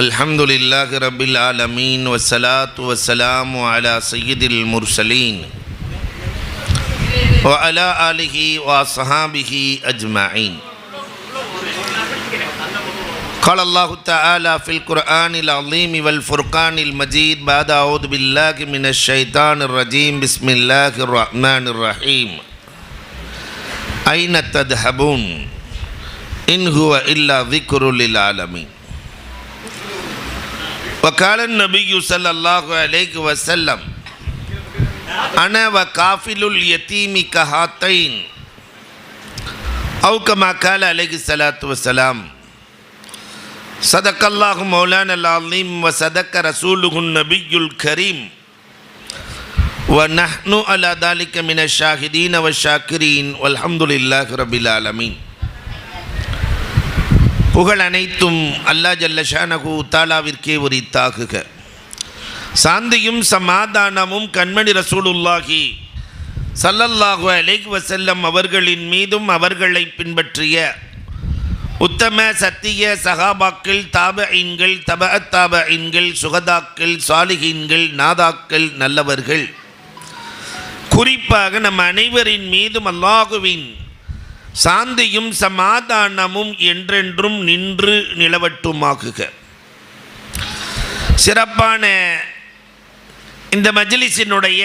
الحمد لله رب العالمين والصلاة والسلام على سيد المرسلين وعلى آله وصحابه أجمعين. قال الله تعالى في القرآن العظيم والفرقان المجيد بعد أعوذ بالله من الشيطان الرجيم بسم الله الرحمن الرحيم. أين تذهبون إن هو إلا ذكر للعالمين. وقال النبي صلى الله عليه وسلم أنا وكافل اليتيم كهاتين أو كما قال عليه الصلاة والسلام. صدق الله مولانا العظيم وصدق رسوله النبي الكريم ونحن على ذلك من الشاهدين والشاكرين والحمد لله رب العالمين. புகழ் அனைத்தும் அல்லாஹ் ஜல்ல ஷானஹு தஆலாவிற்கே உரித்தாகுக. சாந்தியும் சமாதானமும் கண்மணி ரசூலுல்லாஹி ஸல்லல்லாஹு அலைஹி வஸல்லம் அவர்களின் மீதும் அவர்களை பின்பற்றிய உத்தம சத்திய சஹாபாக்கள், தாபஈன்கள், தபஅத் தாபஈன்கள், சுகதாக்கள், சாலிஹீன்கள், நாதாக்கள், நல்லவர்கள், குறிப்பாக நம் அனைவரின் மீதும் அல்லாஹுவின் சாந்தியும் சமாதானமும் என்றென்றும் நின்று நிலவட்டுமாகுக. சிறப்பான இந்த மஜ்லிஸினுடைய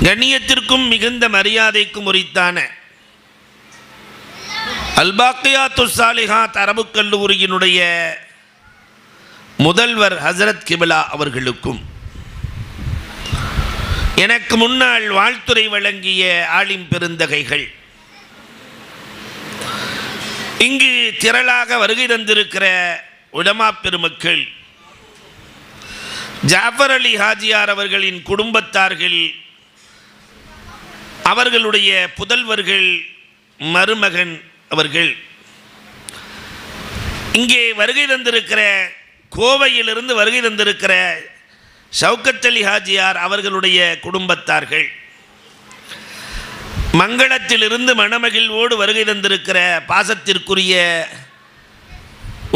கண்ணியத்திற்கும் மிகுந்த மரியாதைக்கும் உரித்தான அல்பாக்கியாத்து சாலிஹாத் அரபு கல்லூரியினுடைய முதல்வர் ஹசரத் கிபிலா அவர்களுக்கும், எனக்கு முன்னால் வாழ்த்துரை வழங்கிய ஆலிம் பெருந்தகைகள், இங்கு திரளாக வருகை தந்திருக்கிற உலமா பெருமக்கள், ஜாஃபர் அலி ஹாஜியார் அவர்களின் குடும்பத்தார்கள், அவர்களுடைய புதல்வர்கள், மருமகன் அவர்கள், இங்கே வருகை தந்திருக்கிற கோவையிலிருந்து வருகை தந்திருக்கிற ஷவுக்கத் அலி ஹாஜியார் அவர்களுடைய குடும்பத்தார்கள், மங்களத்திலிருந்து மணமகிழ்வோடு வருகை தந்திருக்கிற பாசத்திற்குரிய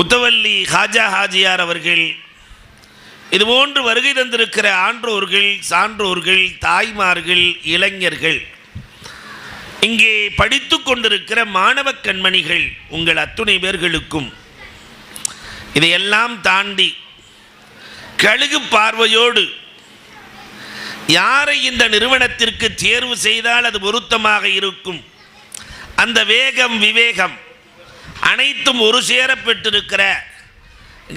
உத்தவல்லி ஹாஜா ஹாஜியார் அவர்கள், இதுபோன்று வருகை தந்திருக்கிற ஆன்றோர்கள், சான்றோர்கள், தாய்மார்கள், இளைஞர்கள், இங்கே படித்து கொண்டிருக்கிற மாணவ கண்மணிகள், உங்கள் அத்துணை பேர்களுக்கும் இதையெல்லாம் தாண்டி கழுகு பார்வையோடு யாரை இந்த நிறுவனத்திற்கு தேர்வு செய்தால் அது பொருத்தமாக இருக்கும், அந்த வேகம் விவேகம் அனைத்தும் ஒரு சேர பெற்றிருக்கிற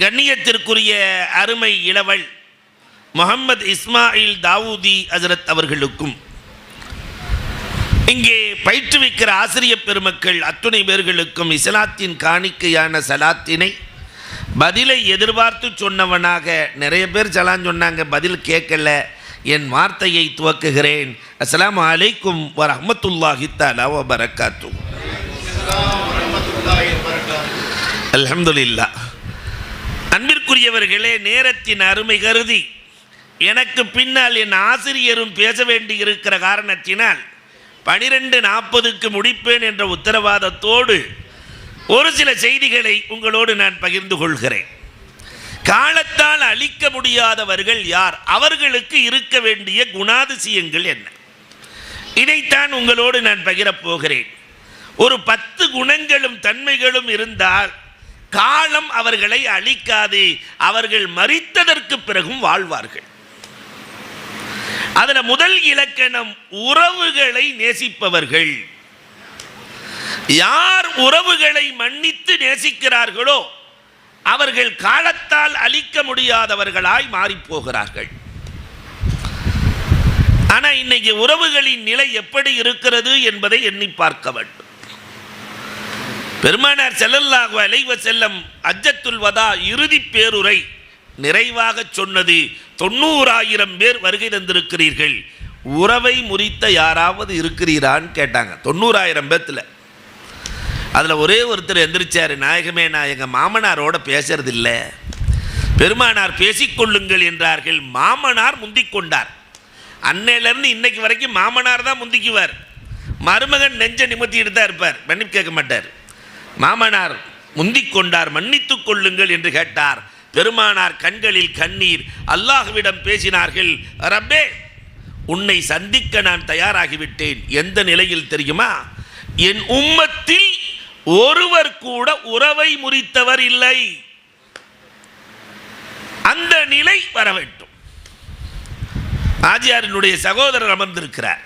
கண்ணியத்திற்குரிய அருமை இளவல் முஹம்மது இஸ்மாயில் தாவூதி ஹஜ்ரத் அவர்களுக்கும், இங்கே பயிற்றுவிக்கிற ஆசிரியர் பெருமக்கள் அத்துணை பேர்களுக்கும் இஸ்லாத்தின் காணிக்கையான சலாத்தினை பதிலை எதிர்பார்த்து சொன்னவனாக, நிறைய பேர் சலான் சொன்னாங்க, பதில் கேட்கல, என் வார்த்தையை துவக்குகிறேன். அஸ்ஸலாமு அலைக்கும் வரஹ்மத்துல்லாஹி தஆலா வ பரக்காத்துஹு. அல்ஹம்துலில்லாஹ். அன்பிற்குரியவர்களே, நேரத்தின் அருமை கருதி எனக்கு பின்னால் என் ஆசிரியரும் பேச வேண்டி இருக்கிற காரணத்தினால் 12:40க்கு முடிப்பேன் என்ற உத்தரவாதத்தோடு ஒரு சில செய்திகளை உங்களோடு நான் பகிர்ந்து கொள்கிறேன். காலத்தால் அழிக்க முடியாதவர்கள் யார், அவர்களுக்கு இருக்க வேண்டிய குணாதிசயங்கள் என்ன, இதைத்தான் உங்களோடு நான் பகிரப் போகிறேன். ஒரு 10 குணங்களும் தன்மைகளும் இருந்தால் காலம் அவர்களை அழிக்காது, அவர்கள் மரித்ததற்கு பிறகும் வாழ்வார்கள். அதில் முதல் இலக்கணம் உறவுகளை நேசிப்பவர்கள். யார் உறவுகளை மன்னித்து நேசிக்கிறார்களோ அவர்கள் காலத்தால் அழிக்க முடியாதவர்களாய் மாறிப்போகிறார்கள். ஆனால் இன்னைக்கு உறவுகளின் நிலை எப்படி இருக்கிறது என்பதை எண்ணி பார்க்க வேண்டும். பெருமானார் ஸல்லல்லாஹு அலைஹி வஸல்லம் ஹஜ்ஜத்துல் வதா இறுதி பேருரை நிறைவாக சொன்னது, 90,000 பேர் வருகை தந்திருக்கிறீர்கள், உறவை முறித்த யாராவது இருக்கிறீரான்னு கேட்டாங்க. 90,000 பேர்த்தில் அதில் ஒரே ஒருத்தர் எந்திரிச்சார், நாயகமே நான் எங்கள் மாமனாரோட பேசுறதில்ல, பெருமானார் பேசிக்கொள்ளுங்கள் என்றார்கள். மாமனார் முந்திக் கொண்டார். அன்னையிலேருந்து இன்னைக்கு வரைக்கும் மாமனார் தான் முந்திக்குவார், மருமகன் நெஞ்ச நிமித்திட்டு தான் இருப்பார், மன்னிப்பு கேட்க மாட்டார். மாமனார் முந்திக் கொண்டார். மன்னித்துக் கொள்ளுங்கள் என்று கேட்டார். பெருமானார் கண்களில் கண்ணீர். அல்லாஹ்விடம் பேசினார்கள், ரப்பே, உன்னை சந்திக்க நான் தயாராகிவிட்டேன். எந்த நிலையில் தெரியுமா? என் உம்மத்தில் ஒருவர் கூட உறவை முறித்தவர் இல்லை. அந்த நிலை வர வேண்டும். ஆஜியாரினுடைய சகோதரர் அமர்ந்திருக்கிறார்.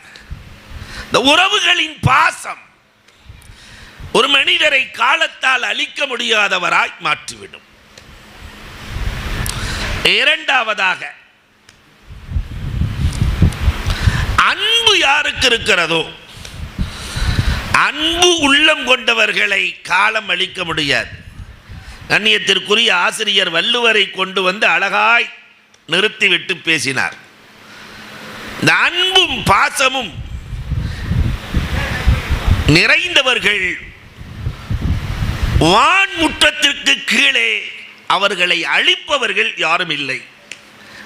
இந்த உறவுகளின் பாசம் ஒரு மனிதரை காலத்தால் அழிக்க முடியாதவராய் மாற்றிவிடும். இரண்டாவதாக, அன்பு யாருக்கு இருக்கிறதோ, அன்பு உள்ளம் கொண்டவர்களை காலம் அழிக்க முடியாது. கண்ணியத்திற்குரிய ஆசிரியர் வள்ளுவரை கொண்டு வந்து அழகாய் நிறுத்திவிட்டு பேசினார். இந்த அன்பும் பாசமும் நிறைந்தவர்கள் வான்முற்றத்திற்கு கீழே அவர்களை அழிப்பவர்கள் யாரும் இல்லை.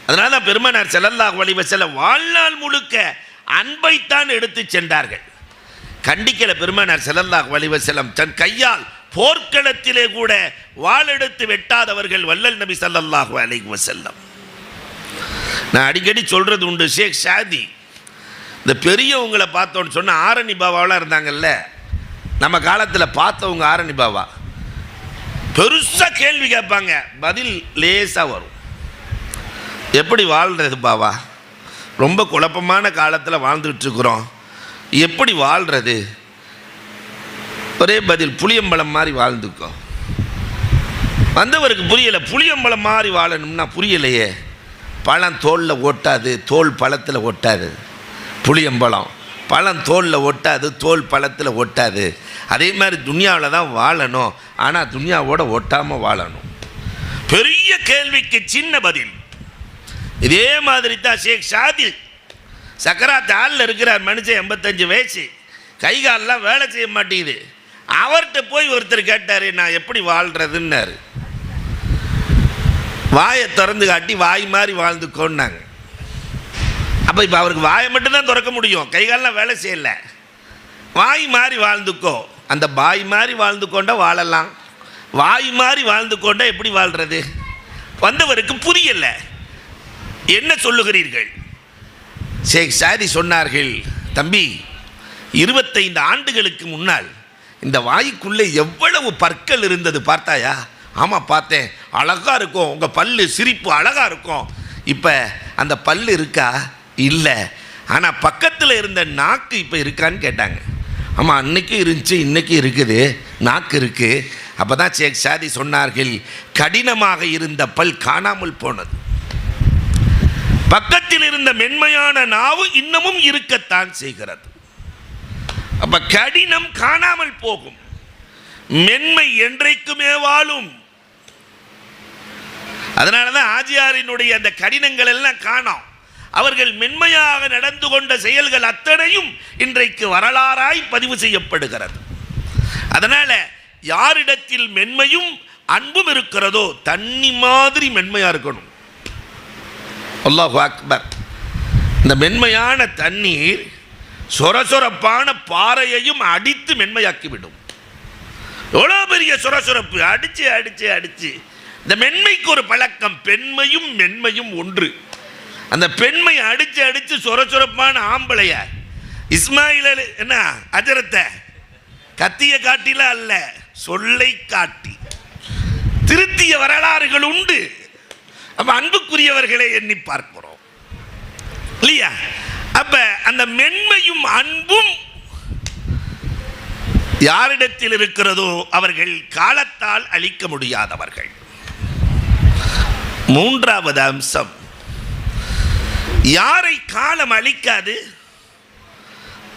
அதனால தான் பெருமானார் ஸல்லல்லாஹு அலைஹி வஸல்லம் வாழ்நாள் முழுக்க அன்பைத்தான் எடுத்து சென்றார்கள். கண்டிக்கல பெருமானார் ஸல்லல்லாஹு அலைஹி வஸல்லம் தன் கையால் போர்க்களத்திலே கூட வாளெடுத்து வெட்டாதவர்கள் வல்லல் நபி ஸல்லல்லாஹு அலைஹி வஸல்லம். நான் அடிக்கடி சொல்றது உண்டு, ஷேக் ஷாதி இந்த பெரியவங்களை பார்த்தோன்னு சொன்ன ஆரணி பாபாவெலாம் இருந்தாங்கல்ல, நம்ம காலத்தில் பார்த்தவங்க ஆரணி பாபா பெருசாக கேள்வி கேட்பாங்க, பதில் லேசாக வரும். எப்படி வாழ்கிறது பாபா? ரொம்ப குழப்பமான காலத்தில் வாழ்ந்துட்டுருக்குறோம், எப்படி வாழ்கிறது? ஒரே பதில், புளியம்பழம் மாதிரி வாழ்ந்துக்கோ. வந்தவருக்கு புரியலை. புளியம்பழம் மாதிரி வாழணும்னா புரியலையே. பழம் தோலில் ஒட்டாது, தோல் பழத்தில் ஒட்டாது. புளியம்பழம் பழம் தோலில் ஒட்டாது, தோல் பழத்தில் ஒட்டாது. அதே மாதிரி துனியாவில் தான் வாழணும், ஆனால் துனியாவோட ஒட்டாமல் வாழணும். பெரிய கேள்விக்கு சின்ன பதில். இதே மாதிரி தான் ஷேக் ஷாதி சக்கராத் ஹாலில் இருக்கிறார். மனுஷன் 85 வயசு, கை காலெலாம் வேலை செய்ய மாட்டேங்குது. அவர்கிட்ட போய் ஒருத்தர் கேட்டார், நான் எப்படி வாழ்கிறதுன்னாரு. வாயை திறந்து காட்டி வாய் மாதிரி வாழ்ந்துக்கோன்னாங்க. அப்போ இப்போ அவருக்கு வாயை மட்டும்தான் திறக்க முடியும், கை காலெலாம் வேலை செய்யலை. வாய் மாதிரி வாழ்ந்துக்கோ. அந்த பாய் மாதிரி வாழ்ந்து கொண்டா வாழலாம், வாய் மாதிரி வாழ்ந்து கொண்டா எப்படி வாழ்கிறது? வந்தவருக்கு புரியலை. என்ன சொல்லுகிறீர்கள்? ஷேக் ஷாதி சொன்னார்கள், தம்பி, 25 ஆண்டுகளுக்கு முன்னால் இந்த வாய்க்குள்ளே எவ்வளவு பற்கள் இருந்தது பார்த்தாயா? ஆமாம் பார்த்தேன், அழகாக இருக்கும், உங்கள் பல்லு சிரிப்பு அழகாக இருக்கும். இப்போ அந்த பல்லு இருக்கா? இல்லை. ஆனால் பக்கத்தில் இருந்த நாக்கு இப்போ இருக்கான்னு கேட்டாங்க. ஆமாம், அன்னைக்கும் இருந்துச்சு, இன்றைக்கும் இருக்குது, நாக்கு இருக்குது. அப்போ தான் ஷேக் ஷாதி சொன்னார்கள், கடினமாக இருந்த பல் காணாமல் போனது, பக்கத்தில் இருந்த மென்மையான நாவு இன்னமும் இருக்கத்தான் செய்கிறது. அப்ப கடினம் காணாமல் போகும், மென்மை என்றைக்குமே வாழும். அதனாலதான் ஆஜியாரினுடைய அந்த கடினங்கள் எல்லாம் காணோம். அவர்கள் மென்மையாக நடந்து கொண்ட செயல்கள் அத்தனையும் இன்றைக்கு வரலாறாய் பதிவு செய்யப்படுகிறது. அதனால யாரிடத்தில் மென்மையும் அன்பும் இருக்கிறதோ தண்ணி மாதிரி மென்மையா இருக்கணும். அல்லாஹு அக்பர். இந்த மென்மையான தண்ணீர் சொரசொரப்பான பாறையையும் அடித்து மென்மையாக்கிவிடும். எவ்வளோ பெரிய சொரசொரப்பு, அடிச்சு அடிச்சு அடிச்சு. இந்த மென்மைக்கு ஒரு பழக்கம், பெண்மையும் மென்மையும் ஒன்று. அந்த பெண்மை அடிச்சு அடிச்சு சொரசொரப்பான ஆம்பளைய இஸ்மாயில் என்ன அஜரத்தை கத்திய காட்டில அல்ல, சொல்லை காட்டி திருத்திய வரலாறுகள் உண்டு. அப்ப அன்புக்குரியவர்களை எண்ணி பார்க்கிறோம் இல்லையா? அப்ப அந்த மென்மையும் அன்பும் யாரிடத்தில் இருக்கிறதோ அவர்கள் காலத்தால் அழிக்க முடியாதவர்கள். மூன்றாவது அம்சம், யாரை காலம் அழிக்காது?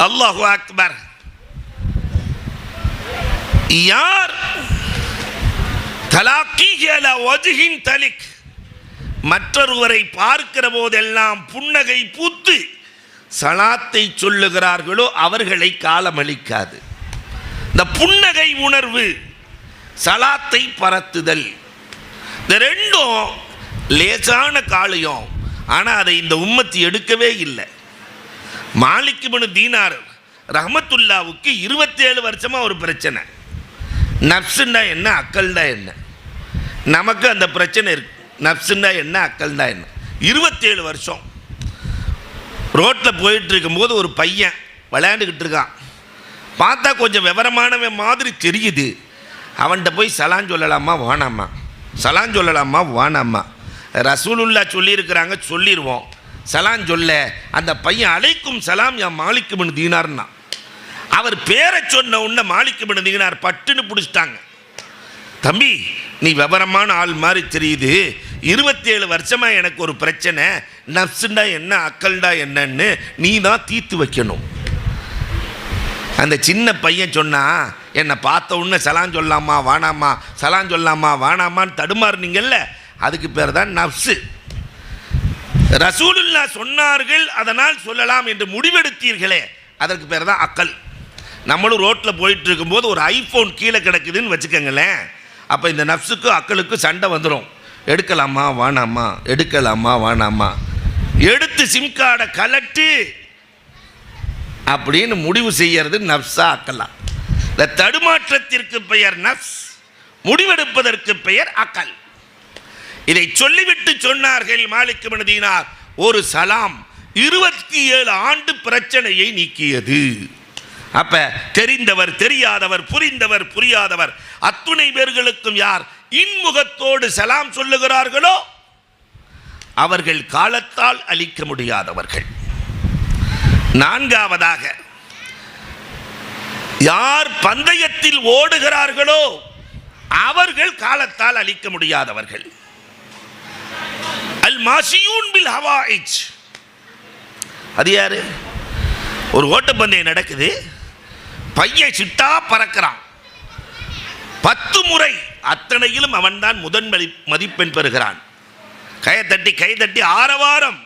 அல்லாஹு அக்பர். யார் தலாக்கீஹி அலா வஜ்ஹின் தலிக், மற்றொருவரை பார்க்கிற போதெல்லாம் புன்னகை பூத்து சலாத்தை சொல்லுகிறார்களோ அவர்களை காலம் அளிக்காது. இந்த புன்னகை உணர்வு, சலாத்தை பரத்துதல், இந்த ரெண்டும் லேசான காளியம். ஆனால் அதை இந்த உம்மத்து எடுக்கவே இல்லை. மாலிக் இப்னு தீனார் ரஹ்மத்துல்லாவுக்கு 27 வருஷமா ஒரு பிரச்சனை. நப்சுன்னா என்ன, அக்கல்னா என்ன? நமக்கு அந்த பிரச்சனை இருக்கு. நப்சுன்னா என்ன, அக்கல்னா என்ன? 27 வருஷம் ரோட்டில் போயிட்டு இருக்கும்போது ஒரு பையன் விளையாண்டுக்கிட்டு இருக்கான். பார்த்தா கொஞ்சம் விவரமானவன் மாதிரி தெரியுது. அவன்கிட்ட போய் சலான் சொல்லலாமா வானாமா, சலான் சொல்லலாமா வானாமா? ரசூலுல்லா சொல்லியிருக்கிறாங்க, சொல்லிடுவோம். சலான் சொல்ல அந்த பையன் அலைக்கும் சலாம் யா மாலிக் பின் தீனார்னா. அவர் பேரை சொன்ன உடனே மாலிக் பின் தீனார் பட்டுன்னு பிடிச்சிட்டாங்க. தம்பி, நீ விவரமான ஆள் மாதிரி தெரியுது, 27 வருஷமா எனக்கு ஒரு பிரச்சனை, நப்சுண்டா என்ன அக்கல்டா என்னன்னு நீ தான் தீர்த்து வைக்கணும். அந்த சின்ன பையன் சொன்னா, என்னை பார்த்த உடனே சலான் சொல்லாமா வானாமா, சலான் சொல்லாமா வானாமான்னு தடுமாறுனீங்கல்ல, அதுக்கு பேர் தான் நப்சு. ரசூலுல்லா சொன்னார்கள் அதனால் சொல்லலாம் என்று முடிவெடுத்தீர்களே, அதற்கு பேர் தான் அக்கல். நம்மளும் ரோட்டில் போயிட்டு இருக்கும்போது ஒரு ஐஃபோன் கீழே கிடக்குதுன்னு வச்சுக்கோங்களேன், அப்போ இந்த நப்சுக்கு அக்களுக்கு சண்டை வந்துடும். எடுக்கலாமா வானாமா, எடுக்கலாமா வானாமா, எடுத்து சிம் கார்டை கலட்டு அப்படின்னு முடிவு செய்யறது நப்சா அக்கலா. இந்த தடுமாற்றத்திற்கு பெயர் நப்ஸ், முடிவெடுப்பதற்கு பெயர் அக்கல். இதை சொல்லிவிட்டு சொன்னார்கள் மாலிக் பின் தீனார், ஒரு சலாம் 27 ஆண்டு பிரச்சனையை நீக்கியது. அப்ப தெரிந்தவர் தெரியாதவர், புரிந்தவர் புரியாதவர், அத்துணை பேர்களுக்கும் யார் இன்முகத்தோடு சலாம் சொல்லுகிறார்களோ அவர்கள் காலத்தால் அழிக்க முடியாதவர்கள். நான்காவதாக, யார் பந்தயத்தில் ஓடுகிறார்களோ அவர்கள் காலத்தால் அழிக்க முடியாதவர்கள். அல் மாஷியூன் பில் ஹவாயிஜ், அது யாரு? ஒரு ஓட்டப்பந்தயம் நடக்குது, பையன் சிட்டா பறக்கிறான், 10 முறை அத்தனையிலும் அவன்தான் முதன் மதிப்பெண் பெறுகிறான். கைதட்டி ஆரவாரம்.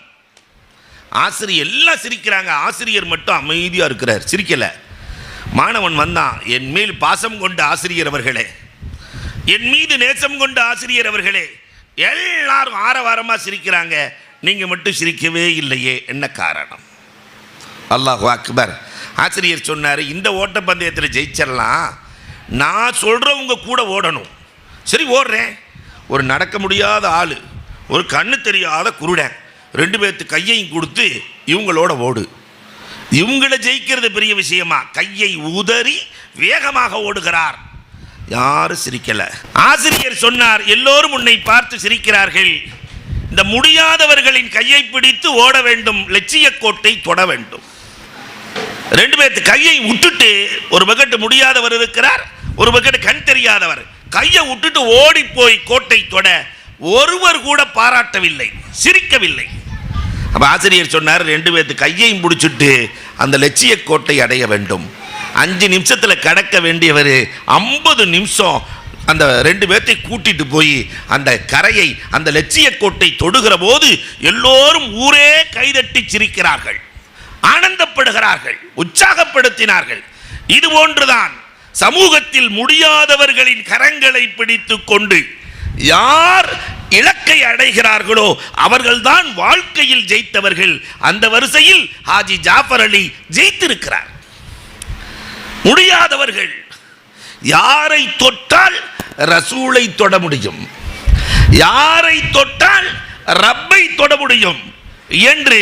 ஆசிரியர் எல்லாம் சிரிக்கிறாங்க, ஆசிரியர் மட்டும் அமைதியாக இருக்கிறார், சிரிக்கல. மாணவன் வந்தான், என் மேல் பாசம் கொண்ட ஆசிரியர் அவர்களே, என் மீது நேசம் கொண்ட ஆசிரியர் அவர்களே, எல்லாரும் ஆரவாரமாக சிரிக்கிறாங்க, நீங்கள் மட்டும் சிரிக்கவே இல்லையே, என்ன காரணம்? அல்லாஹு அக்பர். ஆசிரியர் சொன்னார், இந்த ஓட்டப்பந்தயத்தில் ஜெயிச்சிடலாம், நான் சொல்கிறவங்க கூட ஓடணும். சரி ஓடுறேன். ஒரு நடக்க முடியாத ஆள், ஒரு கண்ணு தெரியாத குருடன், 2 பேர்த்து கையையும் கொடுத்து இவங்களோட ஓடு. இவங்களை ஜெயிக்கிறது பெரிய விஷயமா? கையை உதறி வேகமாக ஓடுகிறார், யாரும் சிரிக்கல. ஆசிரியர் சொன்னார், எல்லோரும் உன்னை பார்த்து சிரிக்கிறார்கள், இந்த முடியாதவர்களின் கையை பிடித்து ஓட வேண்டும், லட்சிய கோட்டை தொட வேண்டும். 2 பேர்த்து கையை விட்டுட்டு, ஒரு பக்கெட்டு முடியாதவர் இருக்கிறார், ஒரு பக்கெட்டு கண் தெரியாதவர், கையை விட்டுட்டு ஓடி போய் கோட்டை தொட ஒருவர் கூட பாராட்டவில்லை, சிரிக்கவில்லை. அப்ப ஆசிரியர் சொன்னார், 2 பேர்த்து கையையும் பிடிச்சிட்டு அந்த லட்சிய கோட்டை அடைய வேண்டும். 5 நிமிஷத்தில் கடக்க வேண்டியவர் 50 நிமிஷம் அந்த 2 பேர்த்தை கூட்டிட்டு போய் அந்த கரையை, அந்த லட்சிய கோட்டை தொடுகிற போது எல்லோரும் ஊரே கைதட்டி சிரிக்கிறார்கள், ஆனந்தப்படுகிறார்கள், உற்சாகப்படுத்தினார்கள். இது போன்றுதான் சமூகத்தில் முடியாதவர்களின் கரங்களை பிடித்து கொண்டு யார் இலக்கை அடைகிறார்களோ அவர்கள்தான் வாழ்க்கையில் ஜெயித்தவர்கள். அந்த வரிசையில் ஹாஜி ஜாஃபர் அலி ஜெயித்திருக்கிறார். முடியாதவர்கள் யாரை தொட்டால் ரசூலை தொட முடியும், யாரை தொட்டால் ரப்பை தொட முடியும் என்று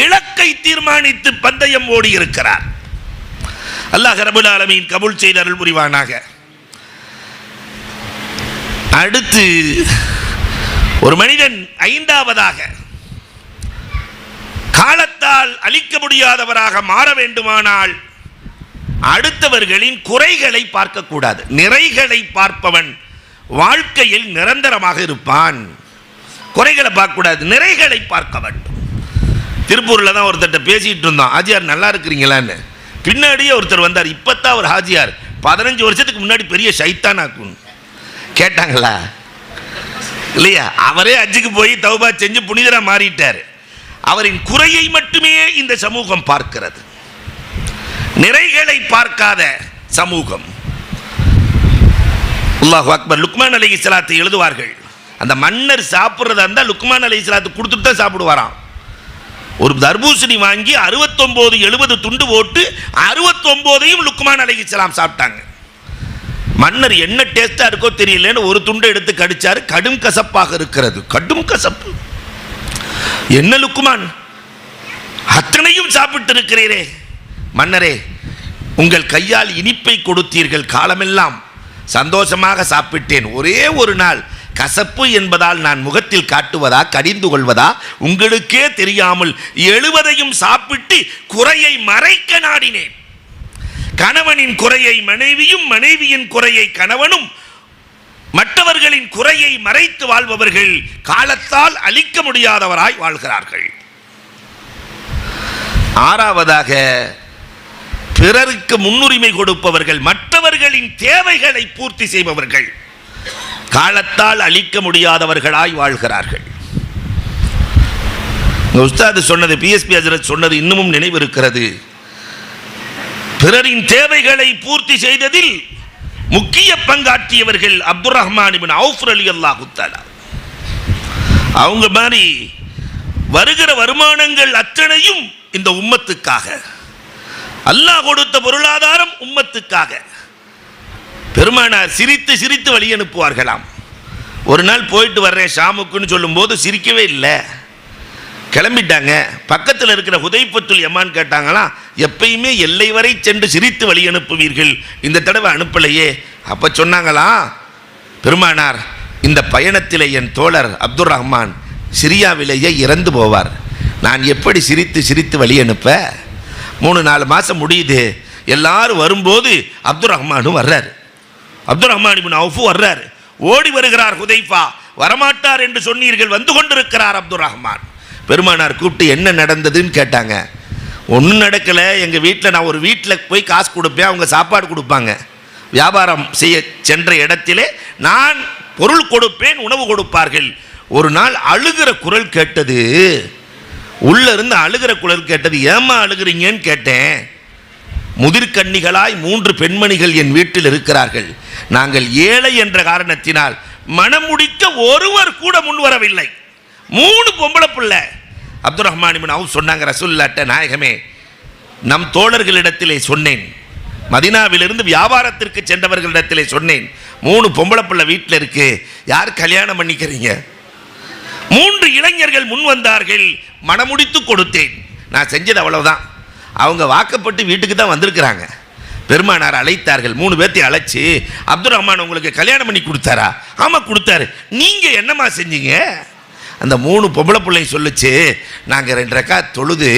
இலக்கை தீர்மானித்து பந்தயம் ஓடி இருக்கிறார். அல்லாஹ் ரப்பல் ஆலமீன் கபூல் செய்து அருள் புரிவானாக. அடுத்து ஒரு மனிதன் 5ஆவதாக காலத்தால் அழிக்க முடியாதவராக மாற வேண்டுமானால் அடுத்தவர்களின் குறைகளை பார்க்கக்கூடாது, நிறைகளை பார்ப்பவன் வாழ்க்கையில் நிரந்தரமாக இருப்பான். குறைகளை பார்க்கக்கூடாது, நிறைகளை பார்க்க வேண்டும். திருப்பூரில் தான் ஒருத்தர் பேசிட்டு இருந்தோம், ஹாஜியார் நல்லா இருக்கிறீங்களான்னு. பின்னாடியே ஒருத்தர் வந்தார், இப்பத்தான் ஒரு ஹாஜியார் 15 வருஷத்துக்கு முன்னாடி பெரிய சைத்தான் ஆக்கும் கேட்டாங்களா இல்லையா? அவரே ஹஜ்ஜுக்கு போய் தௌபா செஞ்சு புனிதரா மாறிட்டார். அவரின் குறையை மட்டுமே இந்த சமூகம் பார்க்கிறது, நிறைகளை பார்க்காத சமூகம். அல்லாஹு அக்பர். லுக்மான் அலைஹிஸ்ஸலாத்தை எழுதுவார்கள், அந்த மன்னர் சாப்பிட்றதா இருந்தால் லுக்மான் அலைஹிஸ்ஸலாத்து கொடுத்துட்டு தான் சாப்பிடுவாராம். ஒரு தர்பூசணி வாங்கி 69 70 துண்டு போட்டு 69ஐயும் லுக்மான் அலைஹிஸ்ஸலாம் சாப்பிட்டாங்க. மன்னர் என்ன டேஸ்டா இருக்கோ தெரியலன்னு ஒரு துண்டை எடுத்து கடிச்சாரு. கடும் கசப்பாக இருக்கிறது. கடும் கசப்பு. என்ன லுக்குமான், அத்தனையும் சாப்பிட்டு இருக்கிறீரே? மன்னரே, உங்கள் கையால் இனிப்பை கொடுத்தீர்கள், காலமெல்லாம் சந்தோஷமாக சாப்பிட்டேன். ஒரே ஒரு நாள் கசப்பு என்பதால் நான் முகத்தில் காட்டுவதா கடிந்து கொள்வதா உங்களுக்கே தெரியாமல் 70ஐயும் சாப்பிட்டு குறையை மறைக்க நாடினேன். கணவனின் குறையை மனைவியும், மனைவியின் குறையை கணவனும், மற்றவர்களின் குறையை மறைத்து வாழ்பவர்கள் காலத்தால் அழிக்க முடியாதவராய் வாழ்கிறார்கள். ஆறாவதாக, பிறருக்கு முன்னுரிமை கொடுப்பவர்கள், மற்றவர்களின் தேவைகளை பூர்த்தி செய்பவர்கள் காலத்தால் அழிக்க முடியாதவர்களாய் வாழ்கிறார்கள். உஸ்தாது சொன்னது, பிஎஸ்பி ஹஜ்ரத் சொன்னது இன்னமும் நினைவு இருக்கிறது. பிறரின் தேவைகளை பூர்த்தி செய்ததில் முக்கிய பங்காற்றியவர்கள் அப்துர் ரஹ்மான் இப்னு அவுஃப் ரலியல்லாஹு தஆலா. அவங்க மாதிரி வருகிற வருமானங்கள் அத்தனையும் இந்த உம்மத்துக்காக, அல்லாஹ் கொடுத்த பொருளாதாரம் உம்மத்துக்காக. பெருமானார் சிரித்து சிரித்து வழி அனுப்புவார்களாம். ஒரு நாள் போயிட்டு வர்றேன் ஷாமுக்குன்னு சொல்லும்போது சிரிக்கவே இல்லை, கிளம்பிட்டாங்க. பக்கத்தில் இருக்கிற ஹுதைஃபத்துல் யமான் கேட்டாங்களாம், எப்பயுமே எல்லை வரை சென்று சிரித்து வழி அனுப்புவீர்கள், இந்த தடவை அனுப்பலையே? அப்போ சொன்னாங்களாம், பெருமானார், இந்த பயணத்தில் என் தோழர் அப்துர் ரஹ்மான் சிரியாவிலேயே இறந்து போவார், நான் எப்படி சிரித்து சிரித்து வழி அனுப்ப? 3-4 மாதம் முடியுது. எல்லாரும் வரும்போது அப்துர் ரஹ்மானும் வர்றார், அப்துர் ரஹ்மான் இப்னு அவுஃப் வர்றார். ஓடி வருகிறார் ஹுதைஃபா. வரமாட்டார் என்று சொன்னீர்கள், வந்து கொண்டிருக்கிறார் அப்துர் ரஹ்மான். பெருமானார் கூப்பிட்டு என்ன நடந்ததுன்னு கேட்டாங்க. ஒன்றும் நடக்கலை, எங்கள் வீட்டில் நான் ஒரு வீட்டில் போய் காசு கொடுப்பேன், அவங்க சாப்பாடு கொடுப்பாங்க. வியாபாரம் செய்ய சென்ற இடத்திலே நான் பொருள் கொடுப்பேன், உணவு கொடுப்பார்கள். ஒரு நாள் அழுகிற குரல் கேட்டது, உள்ள இருந்து அழுகிற குரல் கேட்டது. ஏமா அழுகிறீங்கன்னு கேட்டேன். முதிர்கன்னிகளாய் 3 பெண்மணிகள் என் வீட்டில் இருக்கிறார்கள், நாங்கள் ஏழை என்ற காரணத்தினால் மனம் முடிக்க ஒருவர் கூட முன்வரவில்லை, 3 பொம்பளை பிள்ளை. அப்துர் ரஹ்மான் இப்னு அவுஃப் சொன்னாங்க, ரசூலுல்லாஹ்ட்ட, நாயகமே, நம் தோழர்களிடத்திலே சொன்னேன், மதீனாவிலிருந்து வியாபாரத்திற்கு சென்றவர்களிடத்திலே சொன்னேன், 3 பொம்பளை பிள்ளை வீட்டில் இருக்கு, யார் கல்யாணம் பண்ணிக்கிறீங்க? 3 இளைஞர்கள் முன் வந்தார்கள், மனமுடித்து கொடுத்தேன். நான் செஞ்சது அவ்வளவுதான். அவங்க வாக்கப்பட்டு வீட்டுக்கு தான் வந்திருக்கிறாங்க. பெருமானார் அழைத்தார்கள். 3 பேர்த்தையும் அழைச்சி, அப்துர் ரஹ்மான் உங்களுக்கு கல்யாணம் பண்ணி கொடுத்தாரா? ஆமாம் கொடுத்தாரு. நீங்கள் என்னம்மா செஞ்சீங்க? அந்த 3 பொம்பளை பிள்ளையும் சொல்லிச்சு, நாங்கள் 2 ரக்காத் தொழுது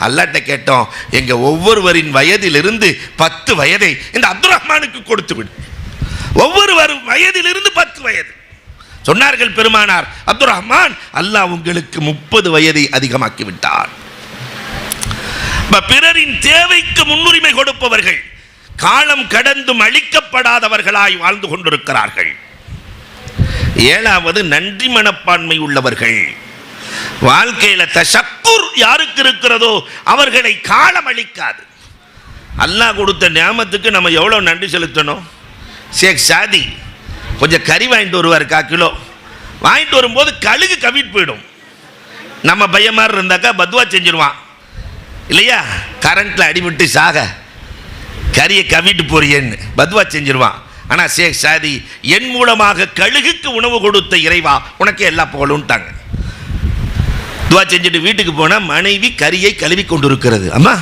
அல்லாஹ்ட்ட கேட்டோம், எங்கள் ஒவ்வொருவரின் வயதிலிருந்து 10 வயதை இந்த அப்துர் ரஹ்மானுக்கு கொடுத்து விடு. ஒவ்வொரு வயதிலிருந்து 10 வயது சொன்னார்கள் பெருமானார். அப்துர் ரஹ்மான், அல்லாஹ் உங்களுக்கு 30 வயதை அதிகமாக்கி விட்டார். பிறரின் தேவைக்கு முன்னுரிமை கொடுப்பவர்கள் காலம் கடந்தும் அழிக்கப்படாதவர்களாய் வாழ்ந்து கொண்டிருக்கிறார்கள். 7வது, நன்றி மனப்பான்மை உள்ளவர்கள். வாழ்க்கையில தஷக்குர் யாருக்கு இருக்கிறதோ அவர்களை காலம் அழிக்காது. அல்லாஹ் கொடுத்த நியாமத்துக்கு நம்ம எவ்வளவு நன்றி செலுத்தணும். ஷேக் சாதி கொஞ்சம் கறி வாங்கிட்டு வருவார், 1/4 கிலோ வாங்கிட்டு வரும்போது கழுகு கவிட்டு போயிடும். நம்ம பையன் மாதிரி இருந்தாக்கா பத்வா செஞ்சிருவான் இல்லையா? கரண்ட்ல அடிபட்டு சாக கறியை கவிட்டு போறியன்னு பத்வா செஞ்சிருவான். ஆனால் ஷேக் சாதி, என் மூலமாக கழுகுக்கு உணவு கொடுத்த இறைவா உனக்கே எல்லா புகழும்ட்டாங்க. துவா செஞ்சுட்டு வீட்டுக்கு போனால் மனைவி கறியை கழுவி கொண்டு இருக்கிறது. அம்மா,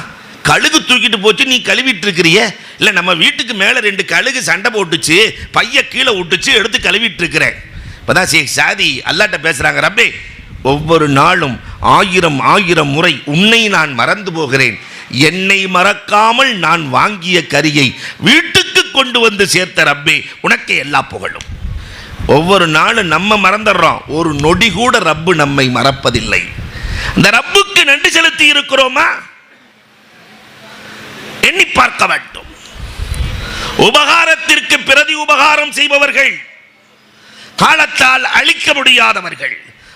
கழுகு தூக்கிட்டு போச்சு, நீ கழுவிட்டு இருக்கிறிய? இல்லை, நம்ம வீட்டுக்கு மேலே 2 கழுகு சண்டை போட்டுச்சு, பைய கீழே விட்டுச்சு, எடுத்து கழுவிட்டு இருக்கிறேன். இப்போதான் ஷேக் சாதி அல்லாஹ்ட்ட பேசுகிறாங்க, ரப்பே, ஒவ்வொரு நாளும் 1000 முறை உன்னை நான் மறந்து போகிறேன், என்னை மறக்காமல் நான் வாங்கிய கறியை வீட்டுக்கு கொண்டு வந்து சேர்த்த ரப்பே உனக்கே எல்லா புகழும். ஒவ்வொரு நாளும் நம்ம மறந்துடுறோம், ஒரு நொடி கூட ரப்பு நம்மை மறப்பதில்லை. இந்த ரப்புக்கு நன்றி செலுத்தி இருக்கிறோமா? எண்ணி பார்க்க வேண்டும். உபகாரத்திற்கு பிரதி உபகாரம் செய்பவர்கள் காலத்தால் அழிக்க முடியாதவர்கள்.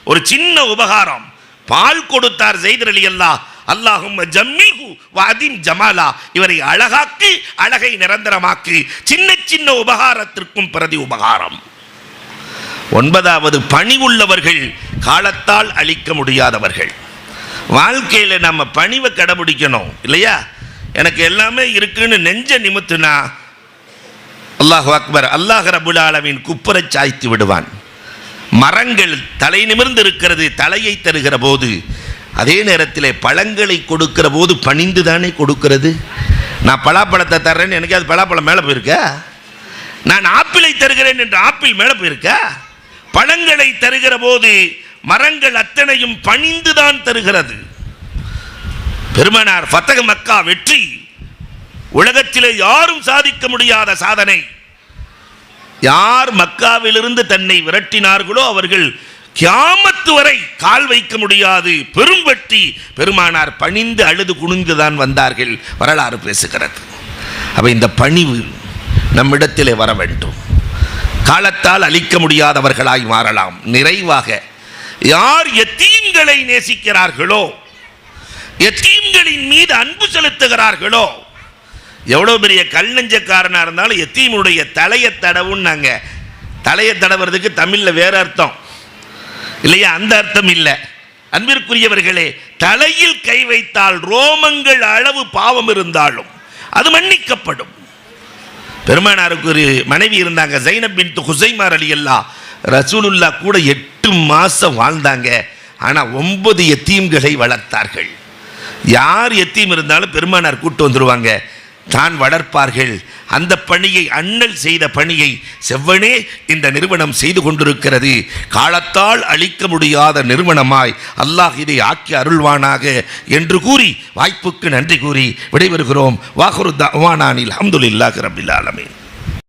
ஒரு சின்ன உபகாரம், பால் கொடுத்தார் ஸைத் ரலியல்லாஹு, அல்லாஹும்ம ஜம்மில்ஹு வஅதிம் ஜமாலா, இவரை அழகாக்கி அழகை நிரந்தரமாக்கி. சின்ன சின்ன உபகாரத்திற்கும் பிரதி உபகாரம். 9வது, பணிவுள்ளவர்கள் காலத்தால் அழிக்க முடியாதவர்கள். வாழ்க்கையில் நம்ம பணிவை கடைபிடிக்கணும் இல்லையா? எனக்கு எல்லாமே இருக்குன்னு நெஞ்ச நிமித்துனா அல்லாஹு அக்பர். அல்லாஹ் ரப்புல் ஆலமீன் குப்புறச் சாய்த்து விடுவான். மரங்கள் தலை நிமிர்ந்து இருக்கிறது, தலையை தருகிற போது, அதே நேரத்தில் பழங்களை கொடுக்கிற போது பணிந்து தானே கொடுக்கிறது. நான் பலாப்பழத்தை தர்றேன்னு எனக்கு அது பலாப்பழம் மேலே போயிருக்கா? நான் ஆப்பிளை தருகிறேன் என்று ஆப்பிள் மேலே போயிருக்கா? பழங்களை தருகிற போது மரங்கள் அத்தனையும் பணிந்துதான் தருகிறது. பெருமானார் ஃபத்தஹ் மக்கா வெற்றி உலகத்திலே யாரும் சாதிக்க முடியாத சாதனை. யார் மக்காவிலிருந்து தன்னை விரட்டினார்களோ அவர்கள் கியாமத்து வரை கால் வைக்க முடியாது. பெரும் வெற்றி. பெருமானார் பணிந்து அழுது குனிந்துதான் வந்தார்கள். வரலாறு பேசுகிறது. அப்ப இந்த பணிவு நம்மிடத்திலே வர வேண்டும். காலத்தால் அழிக்க முடியாதவர்களாய் மாறலாம். நிறைவாக யார் யத்தீம்களை நேசிக்கிறார்களோ, யத்தீம்களின் மீது அன்பு செலுத்துகிறார்களோ, எவ்வளோ பெரிய கல் நெஞ்சக்காரனாக இருந்தாலும் யத்தீமுடைய தலையை தடவுன்னாங்க. தலையை தடவுறதுக்கு தமிழில் வேற அர்த்தம் இல்லையா? அந்த அர்த்தம் இல்லை. அன்பிற்குரியவர்களே, தலையில் கை வைத்தால் ரோமங்கள் அளவு பாவம் இருந்தாலும் அது மன்னிக்கப்படும். பெருமானாருக்கு ஒரு மனைவி இருந்தாங்க, ஜைனப் பின்த் ஹுசைமா ரலியல்லாஹு. ரசூலுல்லா கூட 8 மாதம் வாழ்ந்தாங்க. ஆனால் 9 யத்தீம்களை வளர்த்தார்கள். யார் யத்தீம் இருந்தாலும் பெருமானார் கூட்டு வந்துடுவாங்க, தான் வளர்ப்பார்கள். அந்த பணியை, அண்ணல் செய்த பணியை செவ்வனே இந்த நிறுவனம் செய்து கொண்டிருக்கிறது. காலத்தால் அழிக்க முடியாத நிறுவனமாய் அல்லாஹ் இதை ஆக்கி அருள்வானாக என்று கூறி வாய்ப்புக்கு நன்றி கூறி விடைபெறுகிறோம். வாஹிரு தஅவானா அல்ஹம்துலில்லாஹி ரப்பில் ஆலமீன்.